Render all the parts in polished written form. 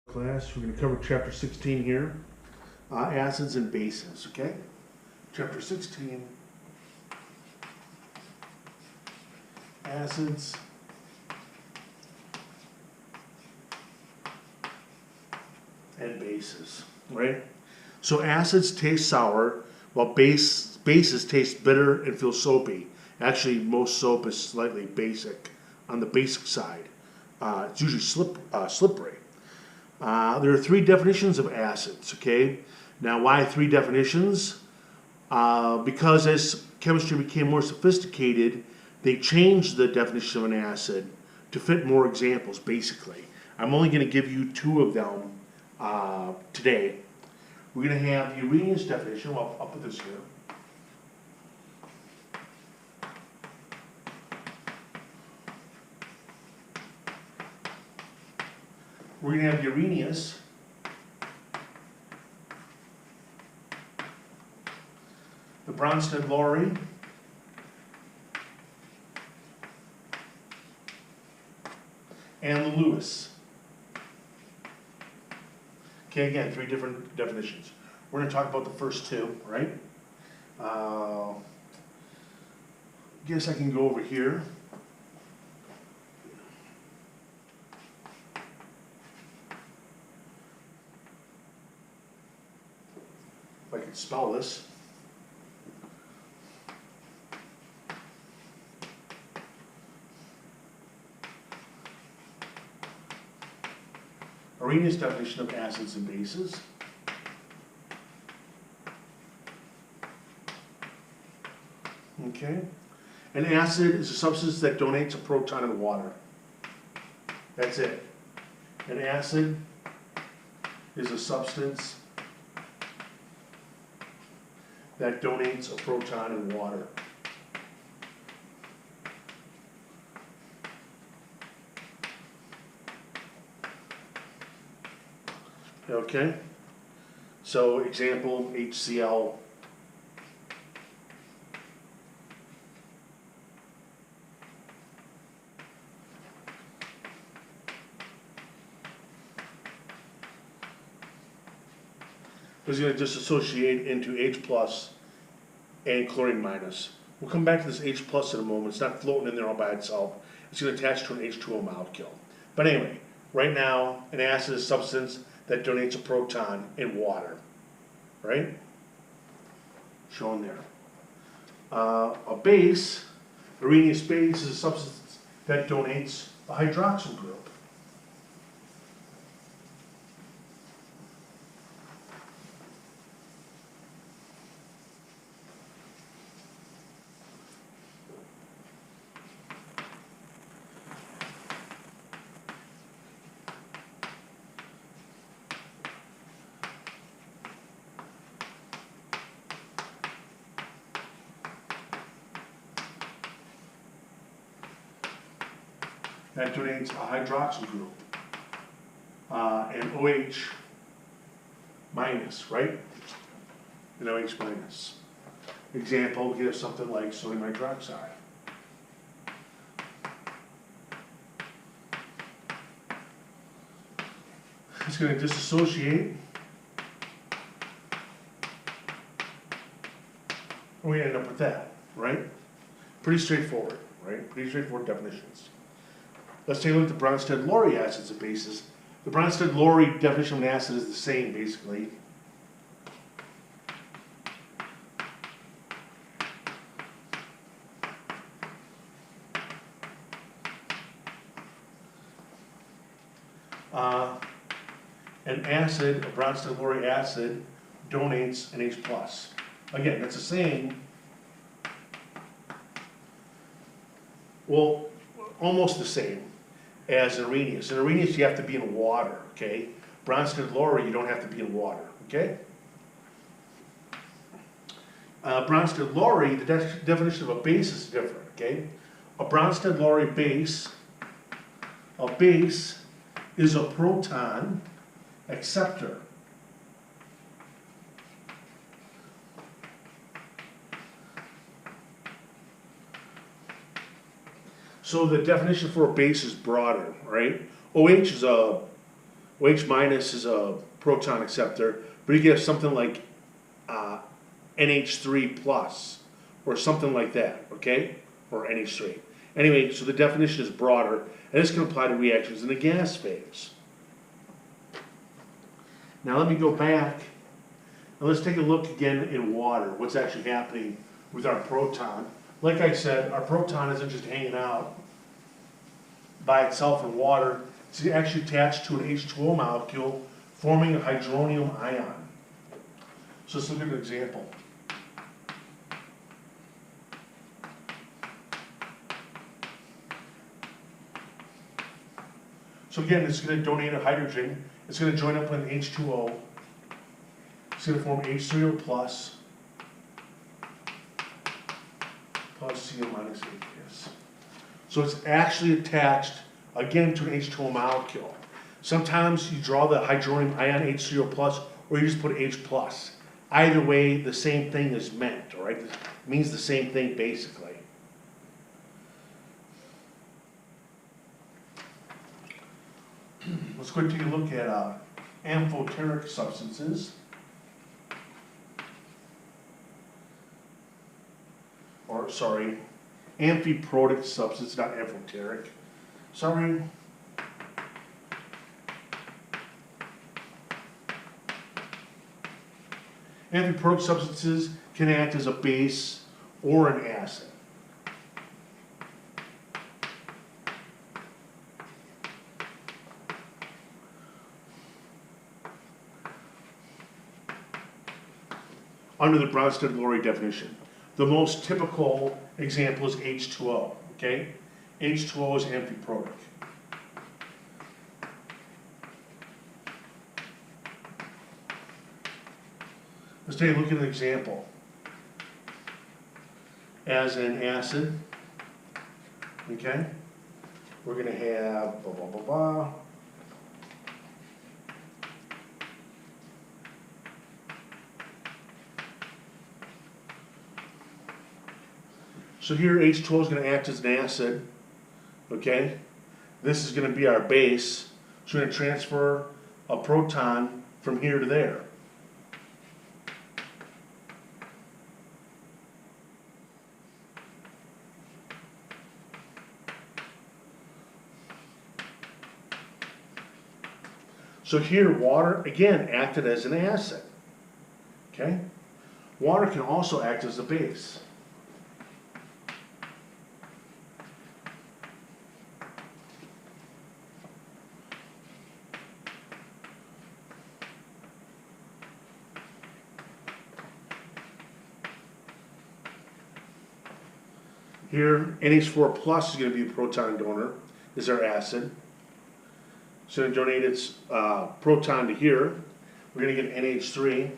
Class, we're going to cover chapter 16 here, acids and bases, okay? Chapter 16, acids and bases, right? So acids taste sour, while bases taste bitter and feel soapy. Actually, most soap is slightly basic, on the basic side. It's usually slippery. There are three definitions of acids, okay? Now, why three definitions? Because as chemistry became more sophisticated, they changed the definition of an acid to fit more examples, basically. I'm only going to give you two of them today. We're going to have the Arrhenius definition. Well, I'll put this here. We're going to have the Arrhenius, the Bronsted-Lowry, and the Lewis. Okay, again, three different definitions. We're going to talk about the first two, right? Guess I can go over here. If I could spell this. Arrhenius definition of acids and bases. Okay. An acid is a substance that donates a proton in water. That's it. An acid is a substance that donates a proton in water. Okay, so example, HCl. Is going to dissociate into H plus and chlorine minus. We'll come back to this H plus in a moment. It's not floating in there all by itself. It's going to attach to an H2O molecule. But anyway, right now, an acid is a substance that donates a proton in water, right? Shown there. A base, Arrhenius base, is a substance that donates a hydroxyl group. That donates a hydroxyl group, an OH minus, right? An OH minus. Example, we have something like sodium hydroxide. It's going to dissociate. We end up with that, right? Pretty straightforward, right? Pretty straightforward definitions. Let's take a look at the Bronsted-Lowry acids and bases. The Bronsted-Lowry definition of an acid is the same, basically. An acid, a Bronsted-Lowry acid, donates an H plus. Again, that's the same. Well, almost the same as an Arrhenius. In Arrhenius, you have to be in water, okay? Bronsted-Lowry, you don't have to be in water, okay? Bronsted-Lowry, the definition of a base is different, okay? A Bronsted-Lowry base, a base is a proton acceptor. So the definition for a base is broader, right? OH is a OH minus is a proton acceptor, but you get something like NH3 plus or something like that, okay? Or NH3. Anyway, so the definition is broader, and this can apply to reactions in the gas phase. Now let me go back, and let's take a look again in water, what's actually happening with our proton. Like I said, our proton isn't just hanging out by itself in water. It's actually attached to an H2O molecule, forming a hydronium ion. So let's look at an example. So again, it's going to donate a hydrogen. It's going to join up with an H2O. It's going to form H3O plus CO minus H. So it's actually attached again to an H2O molecule. Sometimes you draw the hydronium ion H3O plus, or you just put H plus. Either way, the same thing is meant, all right? It means the same thing basically. Let's go take a look at amphoteric substances. Or, sorry, amphiprotic substance, not amphoteric. Sorry. Amphiprotic substances can act as a base or an acid. Under the Bronsted-Lowry definition. The most typical example is H2O, okay? H2O is amphiprotic. Let's take a look at an example. As an acid, okay? We're going to have blah, blah, blah, blah. So here H2O is going to act as an acid, okay? This is going to be our base. So we're going to transfer a proton from here to there. So here water, again, acted as an acid, okay? Water can also act as a base. Here, NH4 plus is going to be a proton donor, is our acid. So to donate its proton to here, we're going to get NH3.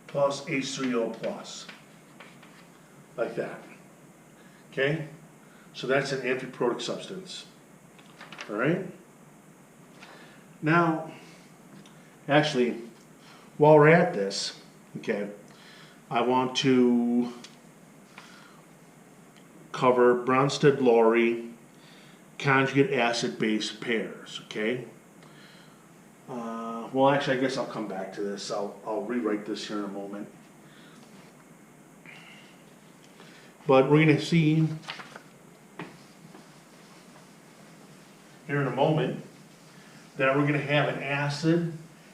Plus H3O plus, like that, okay? So that's an amphiprotic substance, all right? Now, actually, while we're at this, okay, I want to cover Bronsted-Lowry conjugate acid-base pairs, okay? Well, actually, I guess I'll come back to this. I'll rewrite this here in a moment. But we're going to see here in a moment that we're going to have an acid,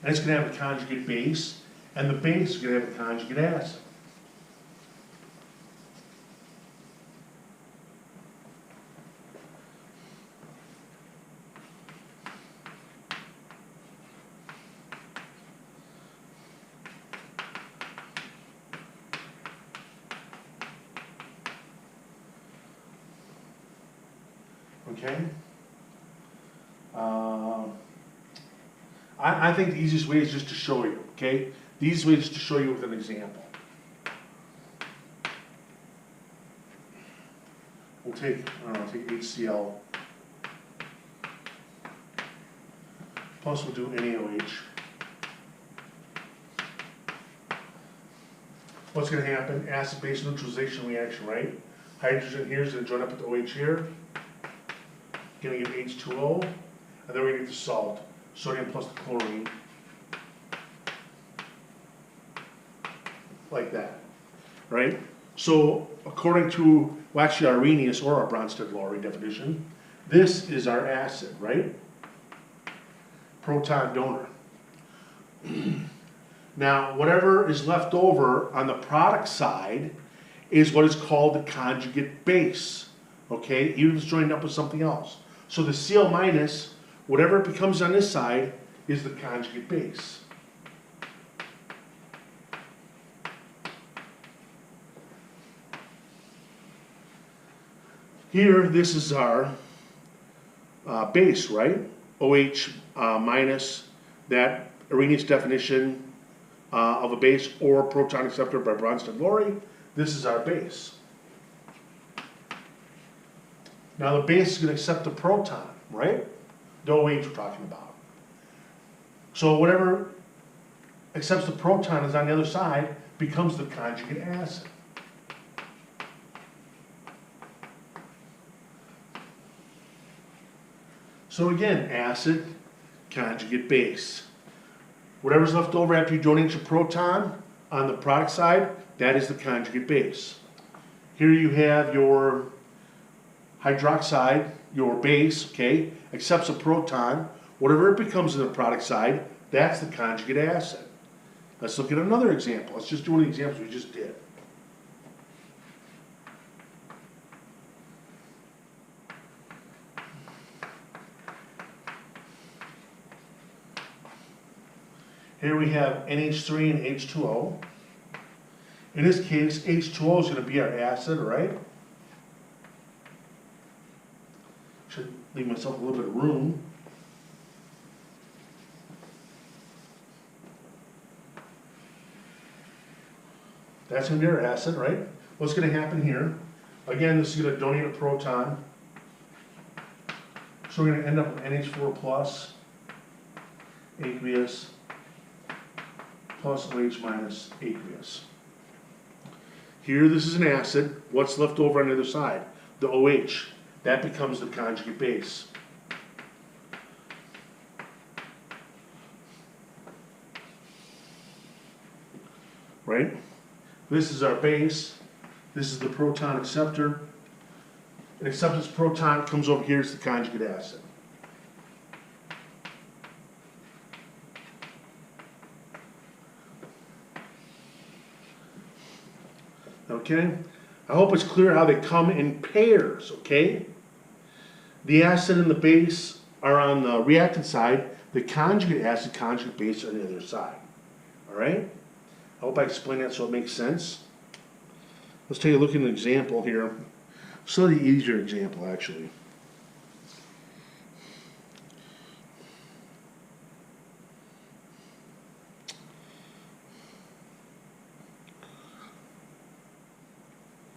and it's going to have a conjugate base, and the base is going to have a conjugate acid. Okay? I think the easiest way is just to show you, okay? The easiest way is just to show you with an example. We'll take, I don't know, take HCl, plus we'll do NaOH. What's going to happen? Acid-base neutralization reaction, right? Hydrogen here is going to join up with OH here. Going to get H2O. And then we're going to get the salt. Sodium plus the chlorine. Like that. Right? So according to, well, actually our Arrhenius or our Bronsted-Lowry definition, this is our acid, right? Proton donor. Now, whatever is left over on the product side is what is called the conjugate base, okay? Even if it's joined up with something else. So the Cl minus, whatever it becomes on this side, is the conjugate base. Here, this is our base, right? OH minus, that Arrhenius definition of a base or proton acceptor by Bronsted-Lowry. This is our base. Now the base is going to accept the proton, right? The OH we're talking about. So whatever accepts the proton is on the other side becomes the conjugate acid. So again, acid, conjugate base. Whatever's left over after you donate your proton on the product side, that is the conjugate base. Here you have your hydroxide, your base, okay, accepts a proton. Whatever it becomes in the product side, that's the conjugate acid. Let's look at another example. Let's just do one of the examples we just did. Here we have NH3 and H2O. In this case, H2O is going to be our acid, right? Should leave myself a little bit of room. That's going to be our acid, right? What's going to happen here? Again, this is going to donate a proton. So we're going to end up with NH4 plus, aqueous, plus OH minus aqueous. Here, this is an acid. What's left over on the other side? The OH. That becomes the conjugate base. Right? This is our base. This is the proton acceptor. An acceptance proton comes over here, it's the conjugate acid. Okay? I hope it's clear how they come in pairs, okay? The acid and the base are on the reactant side. The conjugate acid, conjugate base are on the other side. All right? I hope I explained that so it makes sense. Let's take a look at an example here. Slightly easier example, actually.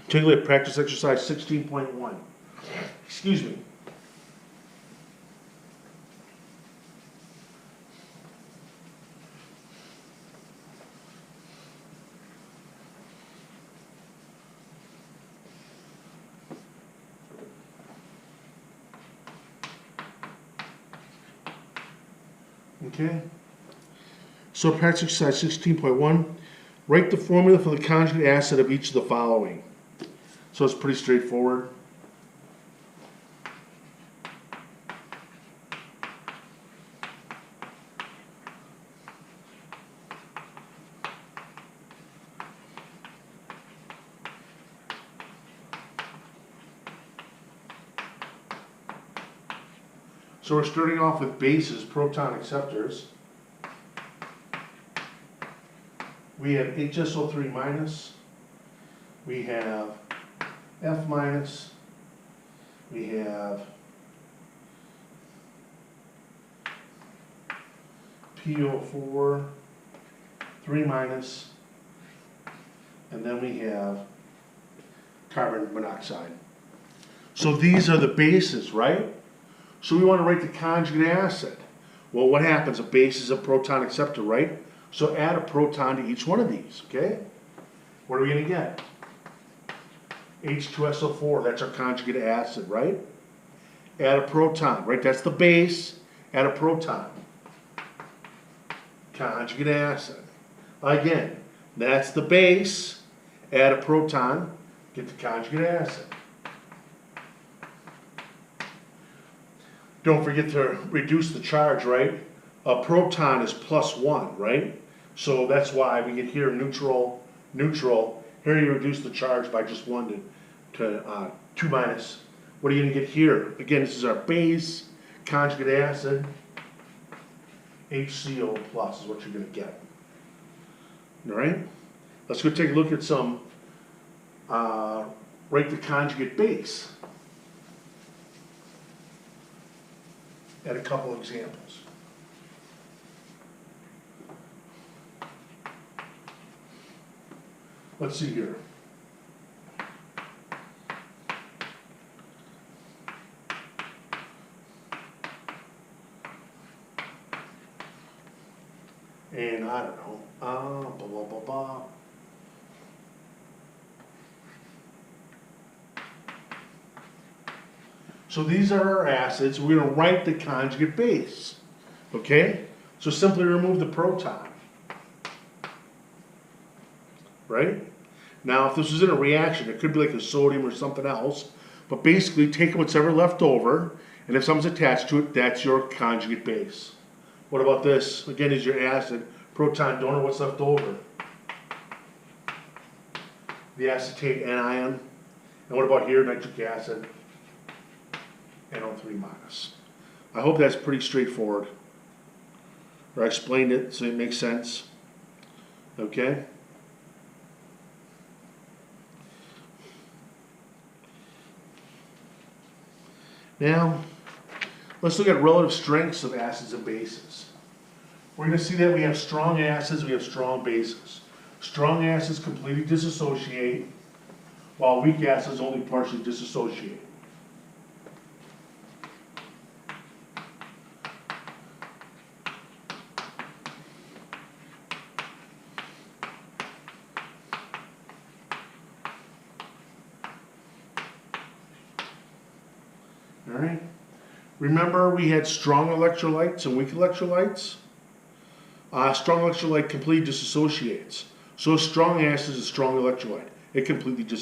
Take a look at practice exercise 16.1. Excuse me. Okay. So practice exercise 16.1. Write the formula for the conjugate acid of each of the following. So it's pretty straightforward. So we're starting off with bases, proton acceptors. We have HSO3 minus. We have F minus. We have PO4, 3 minus. And then we have carbon monoxide. So these are the bases, right? So we want to write the conjugate acid. Well, what happens? A base is a proton acceptor, right? So add a proton to each one of these, okay? What are we going to get? H2SO4, that's our conjugate acid, right? Add a proton, right? That's the base. Add a proton. Conjugate acid. Again, that's the base. Add a proton. Get the conjugate acid. Don't forget to reduce the charge, right? A proton is +1, right? So that's why we get here neutral, neutral. Here you reduce the charge by just 1 to 2 minus. What are you going to get here? Again, this is our base, conjugate acid. HCO plus is what you're going to get. All right? Let's go take a look at some, write the conjugate base. At a couple examples. Let's see here. And I don't know, blah, blah, blah, blah. So these are our acids. We're going to write the conjugate base. Okay? So simply remove the proton. Right? Now, if this was in a reaction, it could be like a sodium or something else. But basically, take what's ever left over, and if something's attached to it, that's your conjugate base. What about this? Again, is your acid. Proton, don't know what's left over. The acetate anion. And what about here? Nitric acid. NO3 minus. I hope that's pretty straightforward. Or I explained it so it makes sense. Okay? Now, let's look at relative strengths of acids and bases. We're going to see that we have strong acids, we have strong bases. Strong acids completely dissociate, while weak acids only partially dissociate. All right. Remember we had strong electrolytes and weak electrolytes? Strong electrolyte completely dissociates. So strong acid is a strong electrolyte. It completely dissociates.